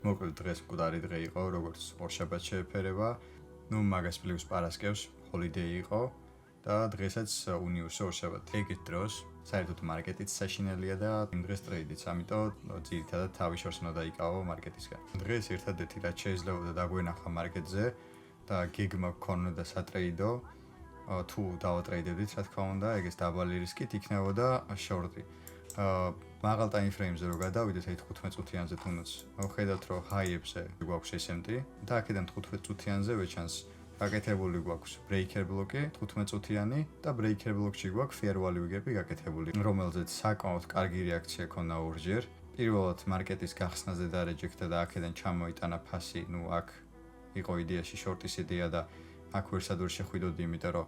მოკლედ დღეს მკვდარი დღე იყო, როგორც ორშაბათს შეეფერება. მაგას პლუს პარასკევს ჰოლიდეი იყო და დღესაც უნიუსო ორშაბათი. ეგეთ დროს საერთოდ მარკეტიც საშინელია და იმ დღეს ტრეიდიც, ამიტომ ძირითადად თავი შორს უნდა დაიკავო მარკეტისგან. დღეს ერთადერთი რაც შეიძლება დაგვენახა მარკეტზე და გეგმა გქონოდა სატრეიდო, თუ დავატრეიდებდით, რა თქმა უნდა, ეგეც დაბალი რისკით იქნებოდა შორტი. მაღალ ტაიმფრეიმზე რო გადავიდეთ, აი 15 წუთიანზე თუნდაც ხედავთ, რომ ჰაიებზე გვაქვს SMT და აქედან 15 წუთიანზე ვეჩანს გაკეთებული გვაქვს ბრეიქერ ბლოკი 15 წუთიანი და ბრეიქერ ბლოკში გვაქვს fair value gap-ი გაკეთებული, რომელზეც საკმაოდ კარგი რეაქცია ქონდა ორჯერ. პირველად მარკეტის გახსნაზე დარეჯექდა და აქედან ჩამოიტანა ფასი, აქ იყო იდეაში შორტის იდეა და აქ ვერსად ვერ შეხვიდოდი, იმიტომ რომ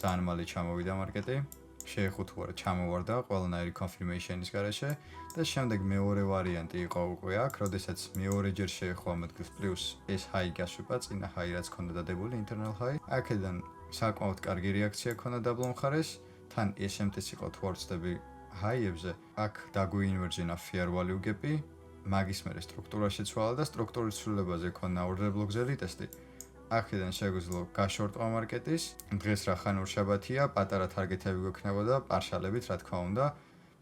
ძალიან მალე ჩამოვიდა მარკეტი. შეეხო თუ არა ჩამოვარდა ყველანაირი confirmation-ის გარეშე და შემდეგ მეორე ვარიანტი იყო უკვე აქ, როდესაც მეორეჯერ შეეხო ამ ადგილს პლუს ეს high გასვება, წინა high რაც ქონდა დადებული internal high. აქედან საკმაოდ კარგი რეაქცია ქონდა დაბლ მხარეს, თან SMT-ს იყო თუ არ ვცდები high-ებზე, აქ დაგვიინვერჯენა fair value gap-ი, მაგის მერე სტრუქტურა შეცვალა და სტრუქტურის ცვლილებაზე ქონდა order block-ზე ретესტი. აქედან შეგვიძლია გაშორტყვა მარკეტის. დღეს რა ხან ორშაბათია, პატარა თარგეტები გვექნებოდა, პარშალებით, რა თქმა უნდა.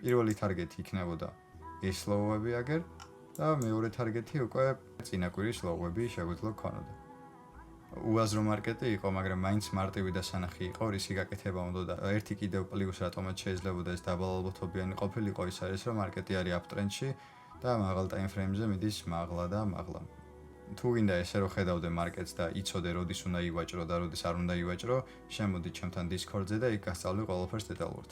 პირველი თარგეტი იქნებოდა ეს ლოუები აგერ და მეორე თარგეტი უკვე წინა კვირის ლოუები შეგვიძლია გქონოდა. უაზრო მარკეტი იყო, მაგრამ მაინც მარტივი დასანახი იყო, რისი გაკეთება უნდა და ერთი კიდევ პლუს რატომაც შეიძლებოდა ეს დაბალალბოთობიანი ყოფილიყო, ის არის, რომ მარკეტი არის uptrend-ში და მაღალ ტაიმფრეიმზე მიდის მაღლა და მაღლა. თუ გინდა ესე რომ ხედავდე მარკეტს და იცოდე როდის უნდა ივაჭრო და როდის არ უნდა ივაჭრო, შემოდი ჩემთან Discord-ზე და იქ გასწავლი ყველაფერს დეტალურად.